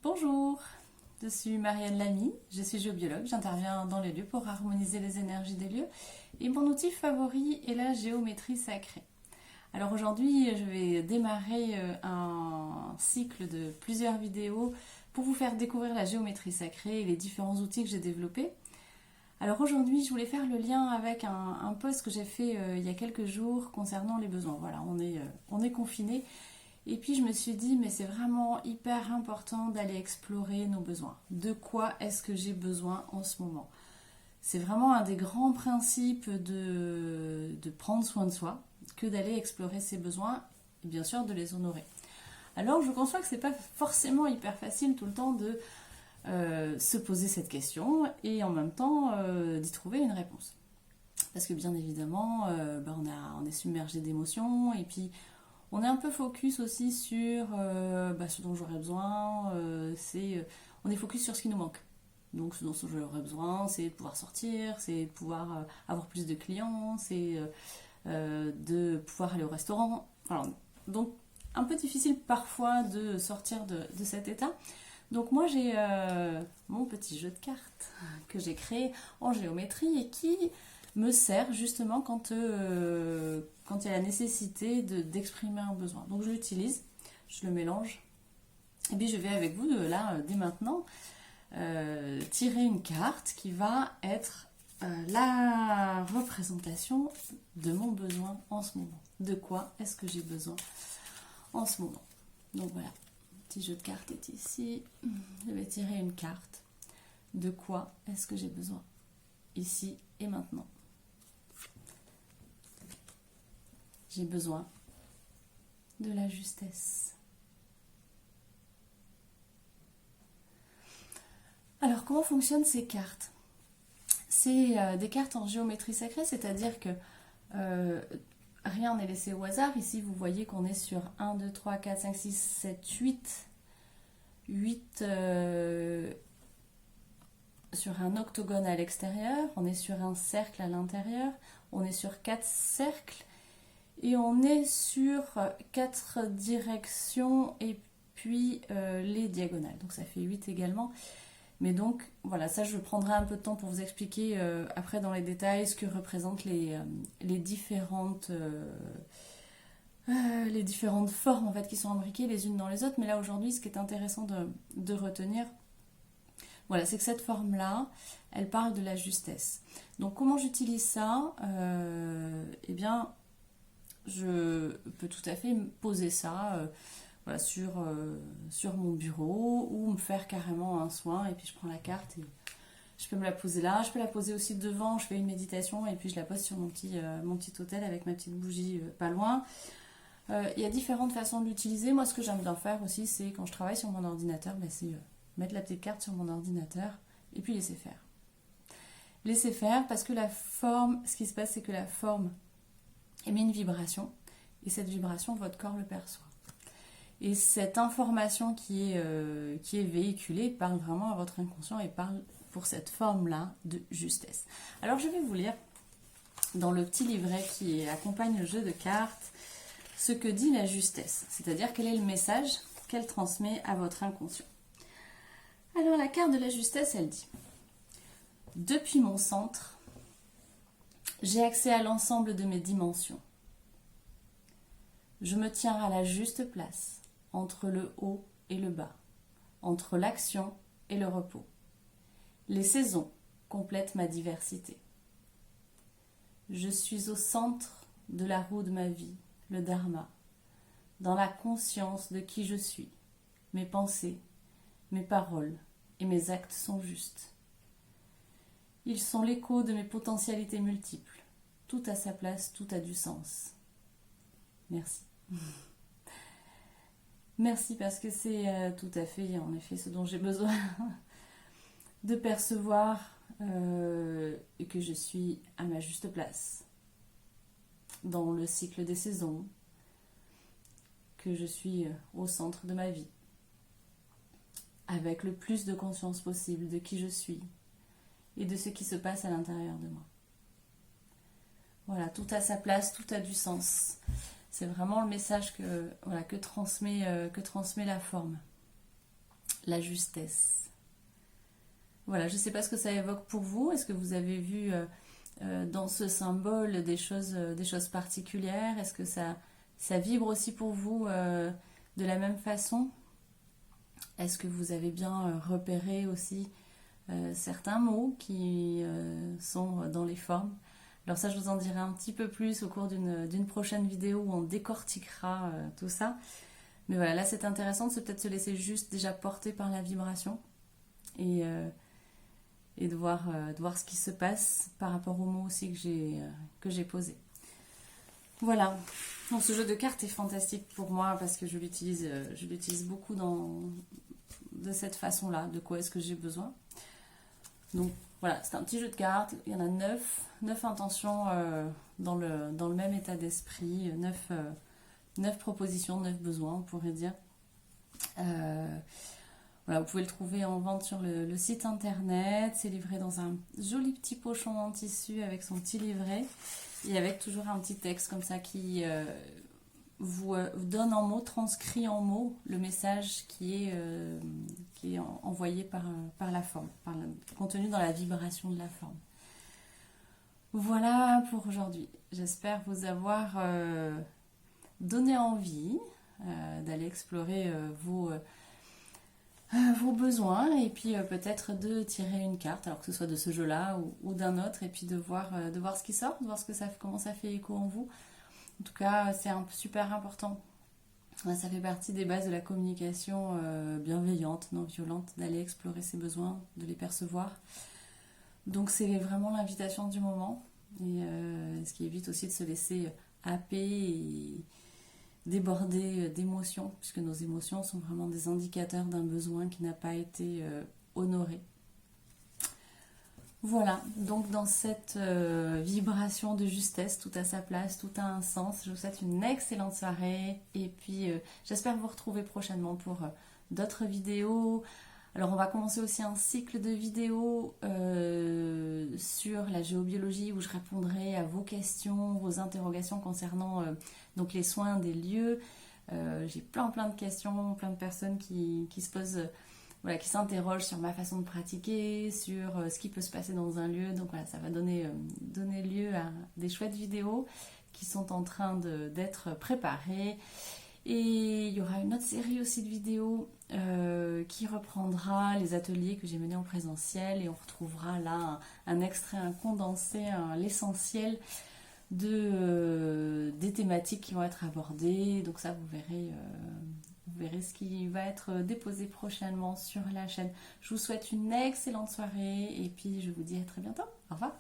Bonjour, je suis Marianne Lamy, je suis géobiologue, j'interviens dans les lieux pour harmoniser les énergies des lieux et mon outil favori est la géométrie sacrée. Alors aujourd'hui, je vais démarrer un cycle de plusieurs vidéos pour vous faire découvrir la géométrie sacrée et les différents outils que j'ai développés. Alors aujourd'hui, je voulais faire le lien avec un post que j'ai fait il y a quelques jours concernant les besoins. Voilà, on est confinés. Et puis je me suis dit, mais c'est vraiment hyper important d'aller explorer nos besoins. De quoi est-ce que j'ai besoin en ce moment? C'est vraiment un des grands principes de prendre soin de soi, que d'aller explorer ses besoins et bien sûr de les honorer. Alors je conçois que c'est pas forcément hyper facile tout le temps de se poser cette question et en même temps d'y trouver une réponse. Parce que bien évidemment, on est submergé d'émotions et puis on est un peu focus aussi sur ce dont j'aurais besoin. On est focus sur ce qui nous manque. Donc ce dont j'aurais besoin, c'est de pouvoir sortir, c'est de pouvoir avoir plus de clients, c'est de pouvoir aller au restaurant. Alors, donc un peu difficile parfois de sortir de cet état. Donc moi j'ai mon petit jeu de cartes que j'ai créé en géométrie et qui me sert justement quand il y a la nécessité d'exprimer un besoin. Donc je l'utilise, je le mélange et puis je vais avec vous dès maintenant tirer une carte qui va être la représentation de mon besoin en ce moment. De quoi est-ce que j'ai besoin en ce moment? Donc voilà. Petit jeu de cartes est ici. Je vais tirer une carte. De quoi est-ce que j'ai besoin? Ici et maintenant. J'ai besoin de la justesse. Alors, comment fonctionnent ces cartes? C'est des cartes en géométrie sacrée, c'est-à-dire que rien n'est laissé au hasard. Ici, vous voyez qu'on est sur 1, 2, 3, 4, 5, 6, 7, 8. 8 sur un octogone à l'extérieur. On est sur un cercle à l'intérieur. On est sur 4 cercles. Et on est sur 4 directions et puis les diagonales. Donc ça fait 8 également. Mais donc, voilà, ça je prendrai un peu de temps pour vous expliquer après dans les détails ce que représentent les différentes formes en fait, qui sont imbriquées les unes dans les autres. Mais là aujourd'hui, ce qui est intéressant de retenir, voilà, c'est que cette forme-là, elle parle de la justesse. Donc comment j'utilise ça? Eh bien, je peux tout à fait poser ça voilà, sur mon bureau ou me faire carrément un soin et puis je prends la carte et je peux me la poser là. Je peux la poser aussi devant, je fais une méditation et puis je la pose sur mon petit autel avec ma petite bougie pas loin. Il y a différentes façons de l'utiliser. Moi, ce que j'aime bien faire aussi, c'est quand je travaille sur mon ordinateur, c'est mettre la petite carte sur mon ordinateur et puis laisser faire. Laisser faire parce que la forme, ce qui se passe, c'est que la forme émet une vibration et cette vibration, votre corps le perçoit. Et cette information qui est véhiculée parle vraiment à votre inconscient et parle pour cette forme-là de justesse. Alors je vais vous lire dans le petit livret qui accompagne le jeu de cartes ce que dit la justesse, c'est-à-dire quel est le message qu'elle transmet à votre inconscient. Alors la carte de la justesse, elle dit: depuis mon centre, j'ai accès à l'ensemble de mes dimensions. Je me tiens à la juste place, entre le haut et le bas, entre l'action et le repos. Les saisons complètent ma diversité. Je suis au centre de la roue de ma vie, le dharma, dans la conscience de qui je suis. Mes pensées, mes paroles et mes actes sont justes. Ils sont l'écho de mes potentialités multiples. Tout a sa place, tout a du sens. Merci. Merci parce que c'est tout à fait, en effet, ce dont j'ai besoin de percevoir et que je suis à ma juste place dans le cycle des saisons, que je suis au centre de ma vie, avec le plus de conscience possible de qui je suis et de ce qui se passe à l'intérieur de moi. Voilà, tout a sa place, tout a du sens. C'est vraiment le message que transmet la forme. la justesse. Voilà, je ne sais pas ce que ça évoque pour vous. Est-ce que vous avez vu dans ce symbole des choses particulières? Est-ce que ça vibre aussi pour vous de la même façon? Est-ce que vous avez bien repéré aussi certains mots qui sont dans les formes? Alors ça, je vous en dirai un petit peu plus au cours d'une prochaine vidéo où on décortiquera tout ça. Mais voilà, là c'est intéressant de peut-être se laisser juste déjà porter par la vibration et de voir ce qui se passe par rapport aux mots aussi que j'ai posés. Voilà, donc ce jeu de cartes est fantastique pour moi parce que je l'utilise beaucoup de cette façon-là, de quoi est-ce que j'ai besoin. Donc voilà, c'est un petit jeu de cartes, il y en a 9 intentions dans le même état d'esprit, 9 propositions, 9 besoins, on pourrait dire. Voilà, vous pouvez le trouver en vente sur le site internet, c'est livré dans un joli petit pochon en tissu avec son petit livret et avec toujours un petit texte comme ça qui vous donne en mots, transcrit en mots le message qui est envoyé par la forme, contenu dans la vibration de la forme. Voilà pour aujourd'hui. J'espère vous avoir donné envie d'aller explorer vos besoins et puis peut-être de tirer une carte, alors que ce soit de ce jeu-là ou d'un autre, et puis de voir ce qui sort, de voir comment ça fait écho en vous. En tout cas, c'est super important. Ça fait partie des bases de la communication bienveillante, non violente, d'aller explorer ses besoins, de les percevoir. Donc c'est vraiment l'invitation du moment, et ce qui évite aussi de se laisser happer et déborder d'émotions, puisque nos émotions sont vraiment des indicateurs d'un besoin qui n'a pas été honoré. Voilà, donc dans cette vibration de justesse, tout a sa place, tout a un sens. Je vous souhaite une excellente soirée et puis j'espère vous retrouver prochainement pour d'autres vidéos. Alors on va commencer aussi un cycle de vidéos sur la géobiologie où je répondrai à vos questions, vos interrogations concernant donc les soins des lieux. J'ai plein de questions, plein de personnes qui se posent... Voilà, qui s'interrogent sur ma façon de pratiquer, sur ce qui peut se passer dans un lieu. Donc voilà, ça va donner lieu à des chouettes vidéos qui sont en train d'être préparées. Et il y aura une autre série aussi de vidéos qui reprendra les ateliers que j'ai menés en présentiel. Et on retrouvera là un extrait, un condensé, l'essentiel des thématiques qui vont être abordées. Donc ça, vous verrez ce qui va être déposé prochainement sur la chaîne. Je vous souhaite une excellente soirée et puis je vous dis à très bientôt. Au revoir.